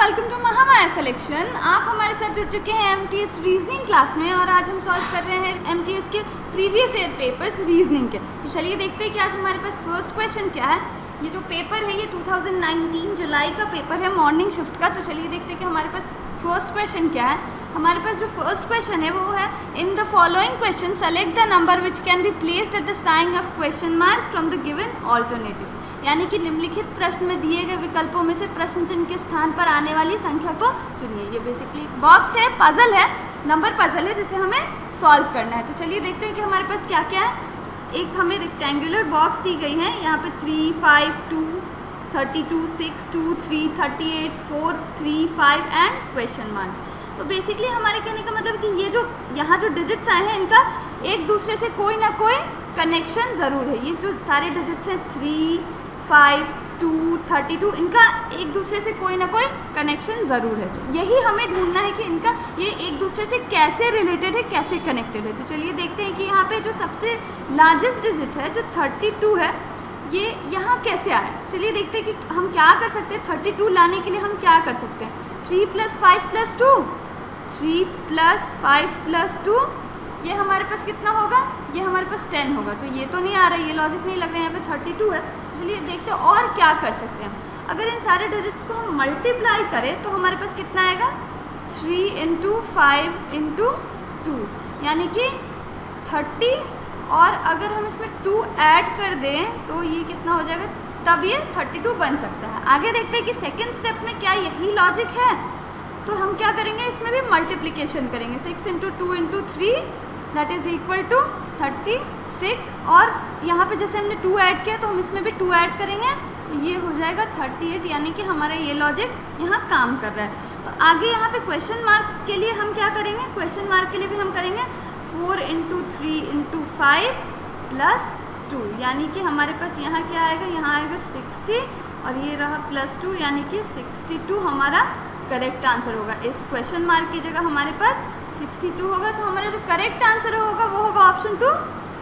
Welcome to Mahamaya selection. आप हमारे साथ जुड़ चुके हैं एमटीएस रीजनिंग क्लास में और आज हम सॉल्व कर रहे हैं एमटीएस के प्रीवियस ईयर पेपर्स रीजनिंग के। तो चलिए देखते हैं कि आज हमारे पास फर्स्ट क्वेश्चन क्या है। ये जो पेपर है ये 2019 जुलाई का पेपर है मॉर्निंग शिफ्ट का। तो चलिए देखते हैं कि हमारे पास फर्स्ट क्वेश्चन क्या है। हमारे पास जो फर्स्ट क्वेश्चन है वो है in the following question select the number which can be placed at the sign of question mark from the given alternatives. यानी कि निम्नलिखित प्रश्न में दिए गए विकल्पों में से प्रश्न चिन्ह के स्थान पर आने वाली संख्या को चुनिए। ये बेसिकली बॉक्स है, पजल है, नंबर पजल है जिसे हमें सॉल्व करना है। तो चलिए देखते हैं कि हमारे पास क्या क्या है। एक हमें रेक्टेंगुलर बॉक्स दी गई है, यहाँ पे 3, 5, 2, 32, 6, 2, 3, 38, 4, 3, 5 एंड क्वेश्चन मार्क। तो बेसिकली हमारे कहने का मतलब कि ये जो यहाँ जो डिजिट्स आए हैं इनका एक दूसरे से कोई ना कोई कनेक्शन ज़रूर है। ये जो सारे डिजिट्स हैं 3, 5, 2, 32 इनका एक दूसरे से कोई ना कोई कनेक्शन ज़रूर है। तो यही हमें ढूंढना है कि इनका ये एक दूसरे से कैसे रिलेटेड है, कैसे कनेक्टेड है। तो चलिए देखते हैं कि यहाँ पे जो सबसे लार्जेस्ट डिजिट है जो 32 है ये यहाँ कैसे आया। चलिए देखते हैं कि हम क्या कर सकते हैं। 32 लाने के लिए हम क्या कर सकते हैं। 3 + 5 + 2, 3 + 5 + 2 ये हमारे पास कितना होगा, ये हमारे पास 10 होगा। तो ये तो नहीं आ रहा है, ये लॉजिक नहीं लग रहा है, यहाँ पे 32 है। चलिए देखते हैं और क्या कर सकते हैं। अगर इन सारे डिजिट्स को हम मल्टीप्लाई करें तो हमारे पास कितना आएगा 3 × 5 × 2 यानी कि 30। और अगर हम इसमें 2 ऐड कर दें तो ये कितना हो जाएगा, तब ये 32 बन सकता है। आगे देखते हैं कि सेकेंड स्टेप में क्या यही लॉजिक है। तो हम क्या करेंगे, इसमें भी मल्टीप्लिकेशन करेंगे। 6 × 2 × 3 दैट इज़ इक्वल टू 36। और यहाँ पे जैसे हमने 2 ऐड किया तो हम इसमें भी 2 ऐड करेंगे तो ये हो जाएगा 38। यानी कि हमारा ये लॉजिक यहाँ काम कर रहा है। तो आगे यहाँ पे क्वेश्चन मार्क के लिए हम क्या करेंगे, क्वेश्चन मार्क के लिए भी हम करेंगे 4 × 3 × 5 + 2 यानी कि हमारे पास यहाँ क्या आएगा, यहाँ आएगा 60 और ये रहा +2 यानी कि 62 हमारा करेक्ट आंसर होगा। इस क्वेश्चन मार्क की जगह हमारे पास 62 होगा। सो हमारा जो करेक्ट आंसर होगा वो होगा ऑप्शन 2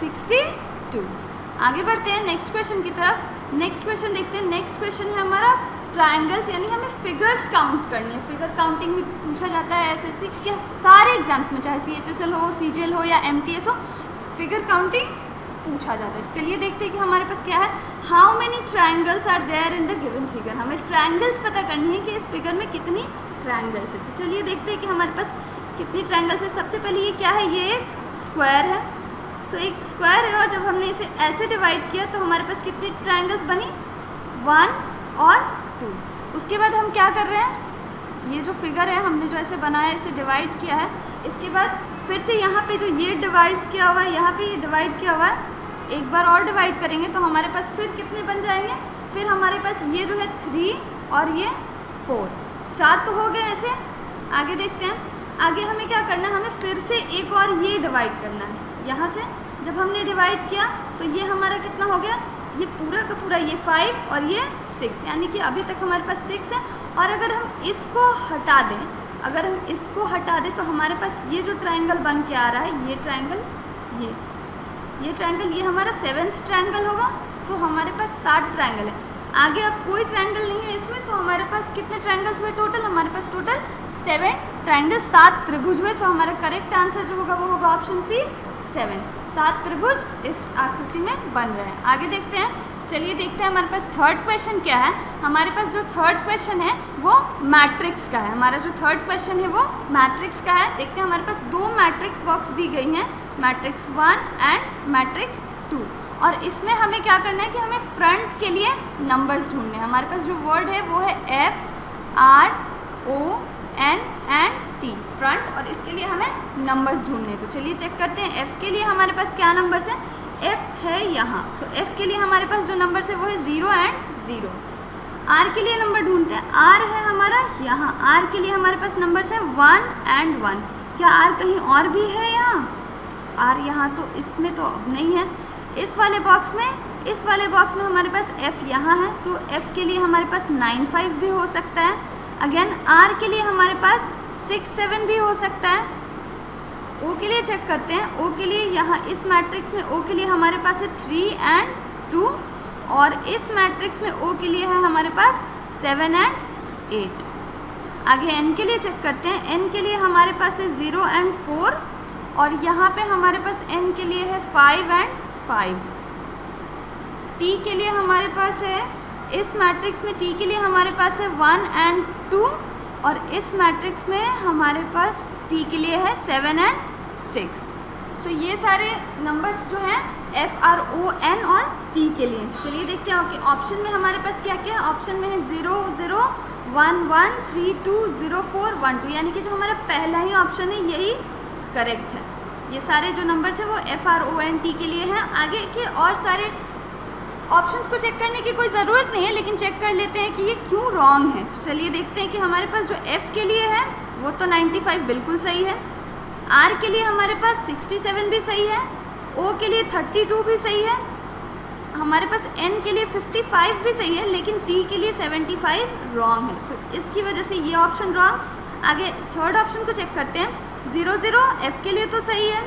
62। आगे बढ़ते हैं नेक्स्ट क्वेश्चन की तरफ। नेक्स्ट क्वेश्चन देखते हैं। नेक्स्ट क्वेश्चन है हमारा ट्रायंगल्स, यानी हमें फिगर्स काउंट करनी है। फिगर काउंटिंग में पूछा जाता है एसएससी के सारे एग्जाम्स में, चाहे CHSL हो, CGL हो या MTS हो, फिगर काउंटिंग पूछा जाता है। चलिए देखते हैं कि हमारे पास क्या है। How many triangles are there in the given figure. हमें ट्रायंगल्स पता करनी है कि इस फिगर में कितनी ट्रायंगल्स है। तो चलिए देखते हैं कि हमारे पास कितनी ट्रायंगल्स है। सबसे पहले ये क्या है, ये एक स्क्वायर है। सो एक स्क्वायर है और जब हमने इसे ऐसे डिवाइड किया तो हमारे पास कितनी ट्रायंगल्स बनी, 1 और 2। उसके बाद हम क्या कर रहे हैं, ये जो फिगर है हमने जो ऐसे बनाया इसे डिवाइड किया है। इसके बाद फिर से यहाँ पे जो ये डिवाइड किया हुआ है, यहाँ पे ये डिवाइड किया हुआ है, एक बार और डिवाइड करेंगे तो हमारे पास फिर कितने बन जाएंगे। फिर हमारे पास ये जो है 3 और ये 4, 4 तो हो गए ऐसे। आगे देखते हैं। आगे हमें क्या करना है, हमें फिर से एक और ये डिवाइड करना है। यहाँ से जब हमने डिवाइड किया तो ये हमारा कितना हो गया, ये पूरा का पूरा ये 5 और ये 6 यानी कि अभी तक हमारे पास 6 है। और अगर हम इसको हटा दें, अगर हम इसको हटा दें तो हमारे पास ये जो ट्रायंगल बन के आ रहा है, ये ट्रायंगल, ये ट्रायंगल, ये हमारा 7th ट्रायंगल होगा। तो हमारे पास 7 ट्रायंगल है। आगे अब कोई ट्रायंगल नहीं है इसमें। सो हमारे पास कितने ट्रायंगल्स हुए टोटल, हमारे पास टोटल 7 ट्रायंगल, 7 त्रिभुज हुए। सो हमारा करेक्ट आंसर जो होगा वो होगा ऑप्शन C 7। 7 त्रिभुज इस आकृति में बन रहे हैं। आगे देखते हैं। चलिए देखते हैं हमारे पास थर्ड क्वेश्चन क्या है। हमारे पास जो थर्ड क्वेश्चन है वो मैट्रिक्स का है। हमारा जो थर्ड क्वेश्चन है वो मैट्रिक्स का है। देखते हैं हमारे पास 2 मैट्रिक्स बॉक्स दी गई हैं, मैट्रिक्स 1 एंड मैट्रिक्स 2। और इसमें हमें क्या करना है कि हमें फ्रंट के लिए नंबर्स ढूंढने हैं। हमारे पास जो वर्ड है वो है FRON एंड T, फ्रंट। और इसके लिए हमें नंबर्स ढूंढने हैं। तो चलिए चेक करते हैं। F के लिए हमारे पास क्या नंबर्स हैं, F है यहाँ। सो F के लिए हमारे पास जो नंबर्स है वो है 0 and 0। R के लिए नंबर ढूंढते हैं। R है हमारा यहाँ। R के लिए हमारे पास नंबर्स हैं 1 and 1। क्या R कहीं और भी है यहाँ, R यहाँ तो इसमें तो नहीं है। इस वाले बॉक्स में हमारे पास F यहाँ है। सो F के लिए हमारे पास 9 5 भी हो सकता है। अगेन R के लिए हमारे पास 6 7 भी हो सकता है। O के लिए चेक करते हैं। O के लिए यहाँ इस मैट्रिक्स में O के लिए हमारे पास है 3 and 2 और इस मैट्रिक्स में O के लिए है हमारे पास 7 and 8। आगे n के लिए चेक करते हैं। n के लिए हमारे पास है 0 एंड 4 और यहाँ पे हमारे पास n के लिए है 5 एंड 5। t के लिए हमारे पास है, इस मैट्रिक्स में t के लिए हमारे पास है 1 एंड 2 और इस मैट्रिक्स में हमारे पास t के लिए है 7 एंड 6। सो ये सारे नंबर्स जो हैं FRON और T के लिए। चलिए देखते हैं कि ऑप्शन में हमारे पास क्या क्या है। ऑप्शन में है 0 0 1 1 3 2 0 4 1 2, यानी कि जो हमारा पहला ही ऑप्शन है यही करेक्ट है। ये सारे जो नंबर्स हैं वो FRON T के लिए हैं। आगे के और सारे ऑप्शंस को चेक करने की कोई ज़रूरत नहीं है, लेकिन चेक कर लेते हैं कि ये क्यों रॉन्ग है। तो चलिए देखते हैं कि हमारे पास जो F के लिए है वो तो 95 बिल्कुल सही है, R के लिए हमारे पास 67 भी सही है, O के लिए 32 भी सही है, हमारे पास N के लिए 55 भी सही है, लेकिन T के लिए 75 रॉन्ग है। सो इसकी वजह से ये ऑप्शन रॉन्ग। आगे थर्ड ऑप्शन को चेक करते हैं। 0 0 F के लिए तो सही है,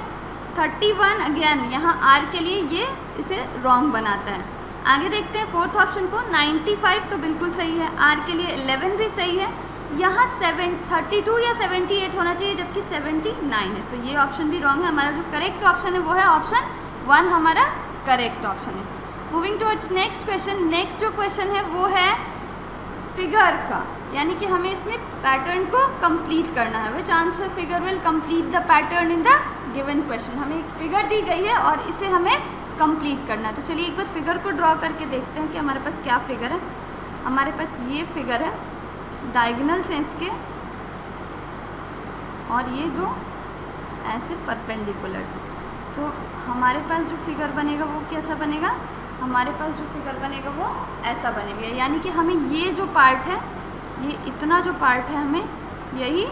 31 अगेन यहाँ R के लिए ये इसे रॉन्ग बनाता है। आगे देखते हैं फोर्थ ऑप्शन को। 95 तो बिल्कुल सही है, R के लिए 11 भी सही है, यहाँ 32 या 78 होना चाहिए जबकि 79 है। सो ये ऑप्शन भी रॉन्ग है। हमारा जो करेक्ट ऑप्शन है वो है ऑप्शन 1 हमारा करेक्ट ऑप्शन है। Moving towards next question. Next जो क्वेश्चन है वो है फिगर का, यानी कि हमें इसमें पैटर्न को कंप्लीट करना है। विच answer figure will complete the pattern in the given question. हमें एक फिगर दी गई है और इसे हमें कंप्लीट करना है। तो चलिए एक बार फिगर को ड्रॉ करके देखते हैं कि हमारे पास क्या फिगर है। हमारे पास ये फिगर है, डायगोनल्स हैं इसके और ये दो ऐसे परपेंडिकुलर्स हैं। सो हमारे पास जो फिगर बनेगा वो कैसा बनेगा, हमारे पास जो फिगर बनेगा वो ऐसा बनेगा। यानी कि हमें ये जो पार्ट है, ये इतना जो पार्ट है, हमें यही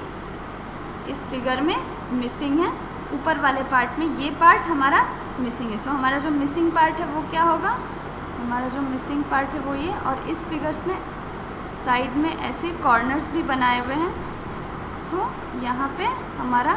इस फिगर में मिसिंग है। ऊपर वाले पार्ट में ये पार्ट हमारा मिसिंग है। सो हमारा जो मिसिंग पार्ट है वो क्या होगा, हमारा जो मिसिंग पार्ट है वो ये। और इस फिगर्स में साइड में ऐसे कॉर्नर्स भी बनाए हुए हैं। सो यहाँ पे हमारा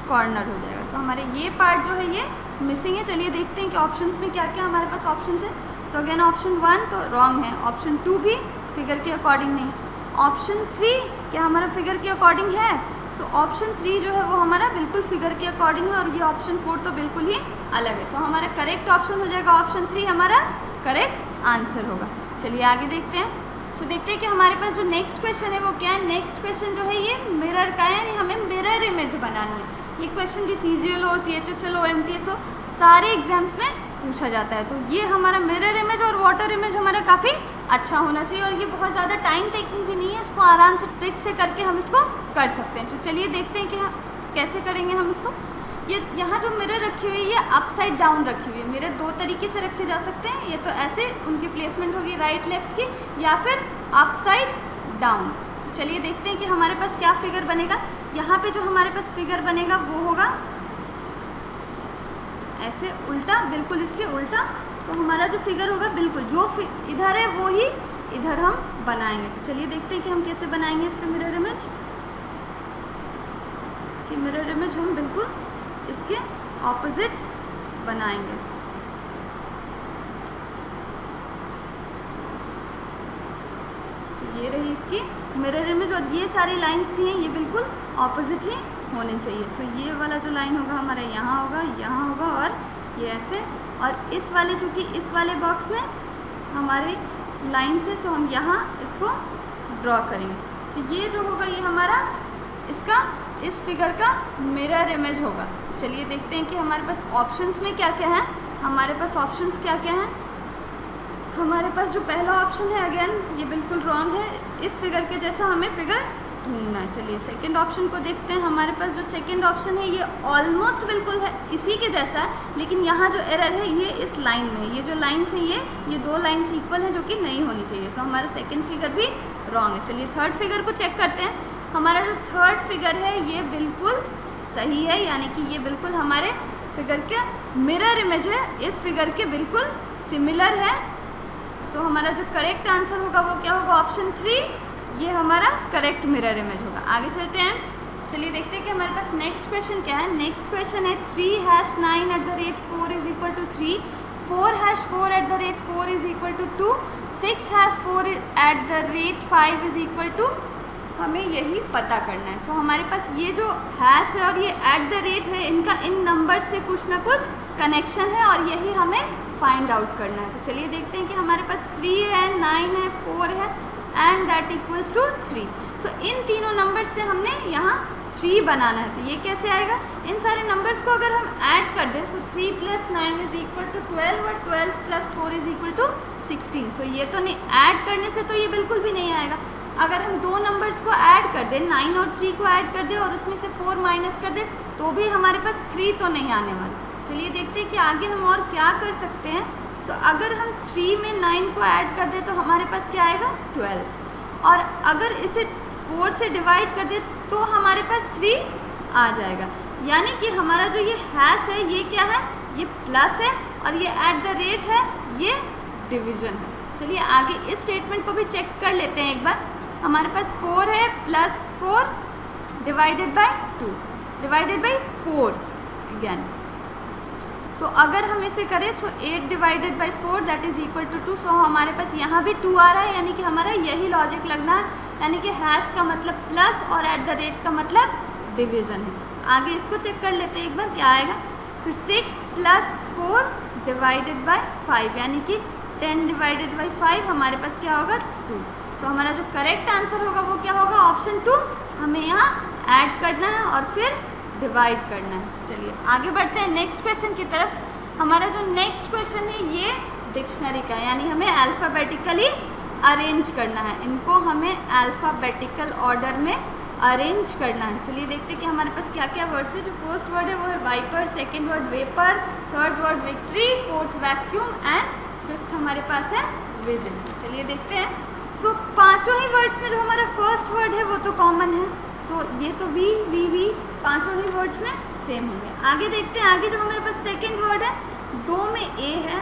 कॉर्नर हो जाएगा। सो हमारे ये पार्ट जो है ये मिसिंग है। चलिए देखते हैं कि ऑप्शंस में क्या क्या हमारे पास ऑप्शंस है। सो अगेन ऑप्शन 1 तो रॉन्ग है, ऑप्शन 2 भी फिगर के अकॉर्डिंग नहीं, ऑप्शन 3 क्या हमारा फिगर के अकॉर्डिंग है। सो ऑप्शन 3 जो है वो हमारा बिल्कुल फिगर के अकॉर्डिंग है और ये ऑप्शन 4 तो बिल्कुल ही अलग है। सो हमारा करेक्ट ऑप्शन हो जाएगा ऑप्शन 3 हमारा करेक्ट आंसर होगा। चलिए आगे देखते हैं। सो देखते हैं कि हमारे पास जो नेक्स्ट क्वेश्चन है वो क्या है। नेक्स्ट क्वेश्चन जो है ये मिरर का है, यानी हमें मिरर इमेज बनानी है। ये क्वेश्चन भी CGL हो, CHSL हो, MTS हो, सारे एग्जाम्स में पूछा जाता है। तो ये हमारा मिरर इमेज और वाटर इमेज हमारा काफ़ी अच्छा होना चाहिए और ये बहुत ज़्यादा टाइम टेकिंग भी नहीं है। इसको आराम से ट्रिक से करके हम इसको कर सकते हैं। तो चलिए देखते हैं कि कैसे करेंगे हम इसको। ये यहाँ जो मिरर रखी हुई है ये अपसाइड डाउन रखी हुई है। मिरर दो तरीके से रखे जा सकते हैं, ये तो ऐसे उनकी प्लेसमेंट होगी राइट लेफ्ट की, या फिर अपसाइड डाउन। चलिए देखते हैं कि हमारे पास क्या फिगर बनेगा। यहाँ पे जो हमारे पास फिगर बनेगा वो होगा ऐसे उल्टा, बिल्कुल इसके उल्टा। तो हमारा जो फिगर होगा बिल्कुल जो इधर है वो ही इधर हम बनाएंगे। तो चलिए देखते हैं कि हम कैसे बनाएंगे इसका मिरर इमेज। इसकी मिरर इमेज हम बिल्कुल इसके ऑपोजिट बनाएंगे। ये रही इसकी मिरर इमेज और ये सारी लाइंस भी हैं, ये बिल्कुल ऑपोजिट ही होने चाहिए। सो ये वाला जो लाइन होगा हमारा यहाँ होगा, यहाँ होगा और ये ऐसे, और इस वाले चूँकि इस वाले बॉक्स में हमारे लाइन से, सो हम यहाँ इसको ड्रॉ करेंगे। सो ये जो होगा ये हमारा इसका इस फिगर का मिरर इमेज होगा। चलिए देखते हैं कि हमारे पास ऑप्शंस में क्या क्या है। हमारे पास ऑप्शंस क्या क्या हैं। हमारे पास जो पहला ऑप्शन है अगेन ये बिल्कुल रॉन्ग है, इस फिगर के जैसा हमें फिगर ढूंढना है। चलिए सेकंड ऑप्शन को देखते हैं। हमारे पास जो सेकंड ऑप्शन है ये ऑलमोस्ट बिल्कुल है इसी के जैसा है, लेकिन यहाँ जो एरर है ये इस लाइन में है। ये जो लाइन्स है ये दो लाइन्स इक्वल है जो कि नहीं होनी चाहिए। सो हमारा सेकेंड फिगर भी रॉन्ग है। चलिए थर्ड फिगर को चेक करते हैं। हमारा जो थर्ड फिगर है ये बिल्कुल सही है, यानी कि ये बिल्कुल हमारे फिगर के मिरर इमेज है, इस फिगर के बिल्कुल सिमिलर है। सो हमारा जो करेक्ट आंसर होगा वो क्या होगा, ऑप्शन 3, ये हमारा करेक्ट मिरर इमेज होगा। आगे चलते हैं। चलिए देखते हैं कि हमारे पास नेक्स्ट क्वेश्चन क्या है। नेक्स्ट क्वेश्चन है 3#9@4 = 3, 4#4@4 = 2, 6#4@5 = हमें यही पता करना है। सो हमारे पास ये जो हैश है और ये @ है, इनका इन नंबर से कुछ ना कुछ कनेक्शन है और यही हमें फाइंड आउट करना है। तो चलिए देखते हैं कि हमारे पास 3 है, 9 है, 4 है एंड दैट इक्वल्स टू 3। सो इन तीनों नंबर से हमने यहाँ 3 बनाना है। तो ये कैसे आएगा, इन सारे नंबर्स को अगर हम ऐड कर दें, सो 3 + 9 = 12 और 12 + 4 = 16। सो ये तो नहीं, ऐड करने से तो ये बिल्कुल भी नहीं आएगा। अगर हम दो नंबर्स को ऐड कर दें, 9 और 3 को ऐड कर दें और उसमें से 4 माइनस कर दें, तो भी हमारे पास 3 तो नहीं आने वाला। चलिए देखते हैं कि आगे हम और क्या कर सकते हैं। सो अगर हम 3 में 9 को ऐड कर दें तो हमारे पास क्या आएगा, 12। और अगर इसे 4 से डिवाइड कर दें तो हमारे पास 3 आ जाएगा। यानी कि हमारा जो ये हैश है ये क्या है, ये प्लस है और ये @ है, ये डिवीज़न है। चलिए आगे इस स्टेटमेंट को भी चेक कर लेते हैं एक बार। हमारे पास 4 है, +4 divided by 2 divided by 4 again. So अगर हम इसे करें तो 8 divided by 4 that is equal to 2। सो हमारे पास यहाँ भी 2 आ रहा है, यानी कि हमारा यही लॉजिक लगना है, यानी कि हैश का मतलब प्लस और @ का मतलब डिवीज़न है। आगे इसको चेक कर लेते हैं एक बार, क्या आएगा। फिर 6 + 4 डिवाइडेड बाय 5, यानी कि 10 डिवाइडेड बाय 5 हमारे पास क्या होगा, 2। सो हमारा जो करेक्ट आंसर होगा वो क्या होगा, ऑप्शन 2। हमें यहाँ ऐड करना है और फिर डिवाइड करना है। चलिए आगे बढ़ते हैं नेक्स्ट क्वेश्चन की तरफ। हमारा जो नेक्स्ट क्वेश्चन है ये डिक्शनरी का है, यानी हमें अल्फ़ाबेटिकली अरेंज करना है। इनको हमें अल्फ़ाबेटिकल ऑर्डर में अरेंज करना है। चलिए देखते हैं कि हमारे पास क्या क्या वर्ड्स है। जो फर्स्ट वर्ड है वो है viper, second word vapour, third word victory, fourth vacuum and fifth हमारे पास है विजिल। चलिए देखते हैं। सो पाँचों ही वर्ड्स में जो हमारा फर्स्ट वर्ड है वो तो कॉमन है। सो ये तो वी पाँचों ही वर्ड्स में सेम होंगे। आगे देखते हैं, आगे जो हमारे पास सेकेंड वर्ड है, 2 में ए है।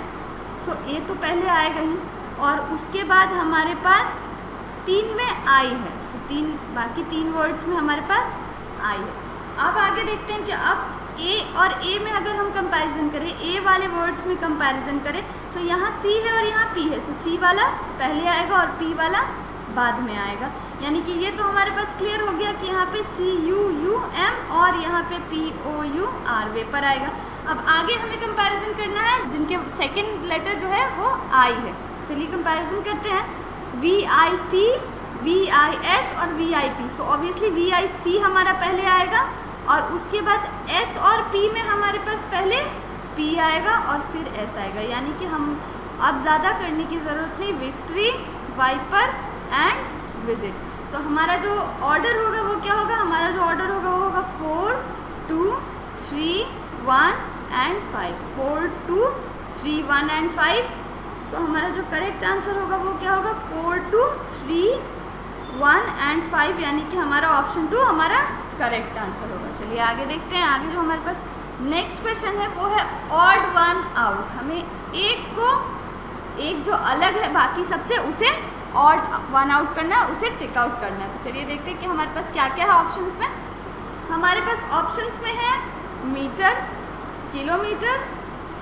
सो ए तो पहले आएगा ही, और उसके बाद हमारे पास 3 में आई है। सो बाकी 3 वर्ड्स में हमारे पास आई है। अब आगे देखते हैं कि अब ए और ए में अगर हम कंपैरिजन करें, ए वाले वर्ड्स में कंपैरिजन करें, सो यहाँ सी है और यहाँ पी है। सो सी वाला पहले आएगा और पी वाला बाद में आएगा। यानी कि ये तो हमारे पास क्लियर हो गया कि यहाँ पे CUUM और यहाँ पे POUR वेपर आएगा। अब आगे हमें कंपैरिजन करना है जिनके सेकंड लेटर जो है वो आई है। चलिए कंपैरिजन करते हैं। VIC, VIS और VIP। सो ऑब्वियसली VIC हमारा पहले आएगा और उसके बाद S और P में हमारे पास पहले P आएगा और फिर S आएगा। यानी कि हम अब ज़्यादा करने की ज़रूरत नहीं, विक्ट्री, वाइपर एंड विजिट। सो हमारा जो ऑर्डर होगा वो क्या होगा, हमारा जो ऑर्डर होगा वो होगा 4, 2, 3, 1 एंड 5। 4, 2, 3, 1 एंड 5। सो हमारा जो करेक्ट आंसर होगा वो क्या होगा, 4, 2, 3, 1 एंड 5, यानी कि हमारा ऑप्शन 2 हमारा करेक्ट आंसर होगा। चलिए आगे देखते हैं। आगे जो हमारे पास नेक्स्ट क्वेश्चन है वो है ऑड वन आउट। हमें एक जो अलग है बाकी सबसे, उसे ऑड वन आउट करना है, उसे टिक आउट करना है। तो चलिए देखते हैं कि हमारे पास क्या क्या है ऑप्शंस में। हमारे पास ऑप्शंस में है मीटर, किलोमीटर,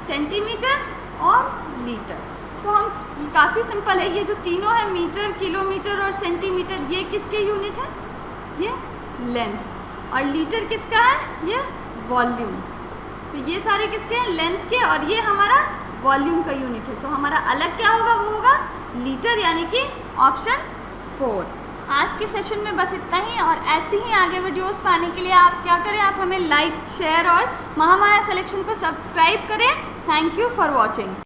सेंटीमीटर और लीटर। सो हम काफ़ी सिंपल है, ये जो तीनों है मीटर, किलोमीटर और सेंटीमीटर, ये किसके यूनिट है, ये लेंथ। और लीटर किसका है, ये वॉल्यूम। सो ये सारे किसके हैं, लेंथ के, और ये हमारा वॉल्यूम का यूनिट है। सो हमारा अलग क्या होगा, वो होगा लीटर, यानी कि ऑप्शन 4। आज के सेशन में बस इतना ही, और ऐसे ही आगे वीडियोस पाने के लिए आप क्या करें, आप हमें लाइक, शेयर और महामाया सिलेक्शन को सब्सक्राइब करें। Thank you for watching.